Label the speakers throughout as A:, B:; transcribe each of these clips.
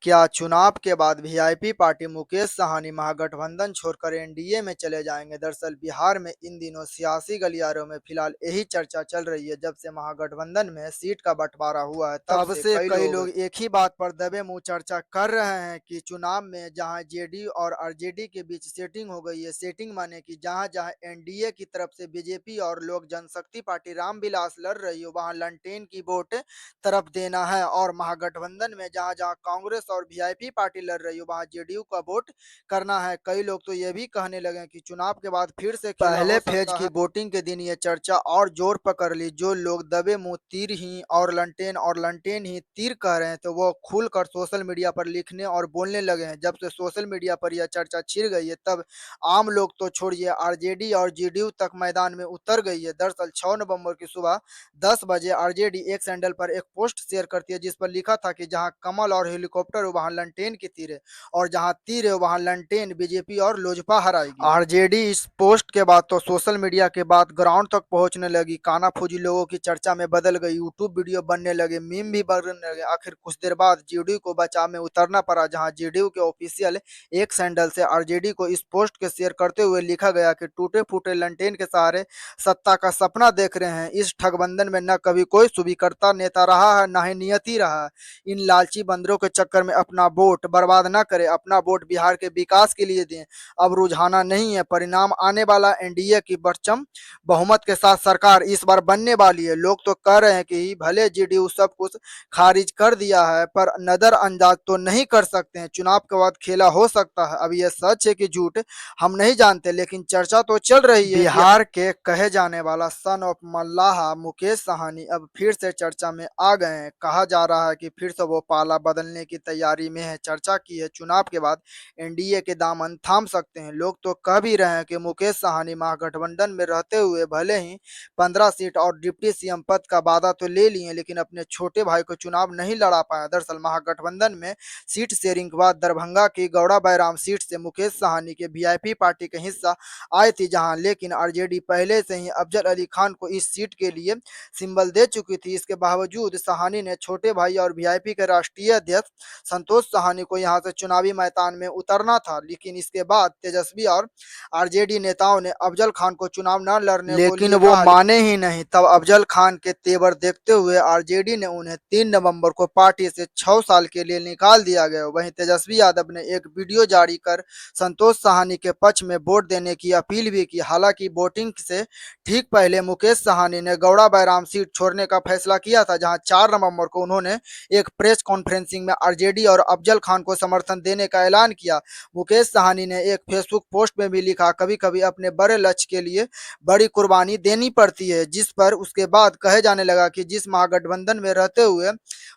A: क्या चुनाव के बाद वीआईपी पार्टी मुकेश साहनी महागठबंधन छोड़कर एनडीए में चले जाएंगे? दरअसल बिहार में इन दिनों सियासी गलियारों में फिलहाल यही चर्चा चल रही है। जब से महागठबंधन में सीट का बंटवारा हुआ है तब से कई लोग एक ही बात पर दबे मुंह चर्चा कर रहे हैं कि चुनाव में जहां जेडीयू और आरजेडी के बीच सेटिंग हो गई है, सेटिंग माने कि जहां जहां एनडीए की तरफ से बीजेपी और लोक जनशक्ति पार्टी रामविलास लड़ रही हो वहां लंटेन की वोट तरफ देना है, और महागठबंधन में जहां जहां कांग्रेस और वीआईपी पार्टी लड़ रही हो वहां जेडीयू का वोट करना है। कई लोग तो ये भी कहने लगे हैं कि चुनाव के बाद फिर से पहले फेज की वोटिंग के दिन ये चर्चा और जोर पकड़ ली। जो लोग दबे मुंह तीर ही और लंटेन ही तीर कह रहे हैं तो वो खुलकर सोशल मीडिया पर लिखने और बोलने लगे हैं। जब से सोशल मीडिया पर यह चर्चा छिड़ गई है तब आम लोग तो छोड़िए आरजेडी और जेडीयू तक मैदान में उतर गई है। दरअसल 6 नवंबर की सुबह 10 बजे आरजेडी एक सैंडल पर एक पोस्ट शेयर करती है जिस पर लिखा था कि जहां कमल और हेलीकॉप्टर हो वहां लंटेन की तीर है, और जहां तीर है वहां लंटेन बीजेपी और लोजपा हराएगी। आरजेडी इस पोस्ट के बाद तो सोशल मीडिया के बाद ग्राउंड तक पहुंचने लगी, कानाफूजी लोगों की चर्चा में बदल गई, यूट्यूब वीडियो बनने लगे, मीम भी बनने लगे। आखिर कुछ देर बाद जेडीयू को बचाव में उतरना पड़ा, जहां जेडीयू के ऑफिशियल एक सैंडल से आरजेडी को इस पोस्ट के शेयर करते हुए लिखा गया कि टूटे फूटे लंटेन के सहारे सत्ता का सपना देख रहे हैं। इस ठगबंधन में न कभी कोई स्वीकर्ता नेता रहा है, न ही नियति रहा है। इन लालची बंदरों के चक्कर में अपना वोट बर्बाद न करें, अपना वोट बिहार के विकास के लिए दें। अब रुझाना नहीं है, परिणाम आने वाला। एनडीए की परचम बहुमत के साथ सरकार इस बार बनने वाली है। लोग तो कह रहे हैं कि भले जेडीयू सब कुछ खारिज कर दिया है पर नजरअंदाज तो नहीं कर सकते हैं। चुनाव के बाद खेला हो सकता है। अब यह सच है कि झूठ हम नहीं जानते, लेकिन चर्चा तो चल रही है। बिहार के कहे जाने वाला सन ऑफ मल्लाह मुकेश साहनी अब फिर से चर्चा में आ गए हैं। कहा जा रहा है कि फिर से वो पाला बदलने की तैयारी में है। चर्चा की है चुनाव के बाद एनडीए के दामन थाम सकते हैं। लोग तो कह भी रहे हैं कि मुकेश साहनी महागठबंधन में रहते हुए भले ही 15 सीट और डिप्टी सीएम पद का वादा तो ले लिए, लेकिन अपने छोटे भाई को चुनाव नहीं लड़ा पाया। दरअसल महागठबंधन में सीट शेयरिंग के बाद दरभंगा की गौड़ा बैराम सीट से मुकेश साहनी के वीआईपी पार्टी के हिस्सा आई थी, जहां लेकिन आरजेडी पहले से ही अफजल अली खान को इस सीट के लिए सिंबल दे चुकी थी। इसके बावजूद साहनी ने छोटे भाई और वीआईपी के राष्ट्रीय अध्यक्ष संतोष साहनी को यहां से चुनावी मैदान में उतरना था, लेकिन इसके बाद तेजस्वी और आरजेडी नेताओं ने अफजल खान को चुनाव न लड़ने लेकिन वो माने ही नहीं। तब अफजल खान के तेवर देखते हुए आरजेडी ने उन्हें 3 नवंबर को पार्टी से 6 साल के लिए निकाल दिया गया। वहीं तेजस्वी यादव ने एक वीडियो जारी कर संतोष साहनी के पक्ष में वोट देने की अपील भी की। हालांकि वोटिंग से ठीक पहले मुकेश साहनी ने गौड़ा बैराम सीट छोड़ने का फैसला किया था, जहां 4 नवंबर को उन्होंने एक प्रेस कॉन्फ्रेंसिंग में आरजेडी और अफजल खान को समर्थन देने का ऐलान किया। मुकेश साहनी ने एक फेसबुक पोस्ट में भी लिखा, कभी कभी अपने बड़े लक्ष्य के लिए बड़ी कुर्बानी देनी पड़ती है, जिस पर उसके बाद कहे जाने लगा कि जिस महागठबंधन में रहते हुए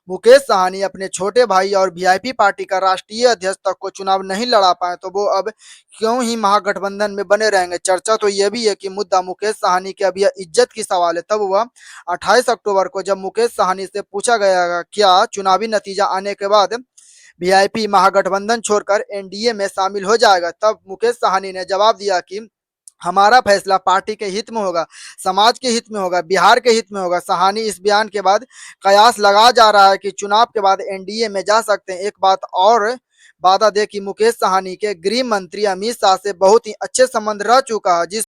A: मुकेश साहनी अपने छोटे भाई और वीआईपी पार्टी का राष्ट्रीय अध्यक्ष तक को चुनाव नहीं लड़ा पाए तो वो अब क्यों ही महागठबंधन में बने रहेंगे। चर्चा तो यह भी है कि मुद्दा मुकेश साहनी के अब यह इज्जत की सवाल है। तब वह 28 अक्टूबर को जब मुकेश साहनी से पूछा गया क्या चुनावी नतीजा आने के बाद वीआईपी महागठबंधन छोड़कर एनडीए में शामिल हो जाएगा, तब मुकेश साहनी ने जवाब दिया कि हमारा फैसला पार्टी के हित में होगा, समाज के हित में होगा, बिहार के हित में होगा। साहनी इस बयान के बाद कयास लगा जा रहा है कि चुनाव के बाद एनडीए में जा सकते हैं। एक बात और वादा दे कि मुकेश साहनी के गृह मंत्री अमित शाह से बहुत ही अच्छे संबंध रह चुका है, जिस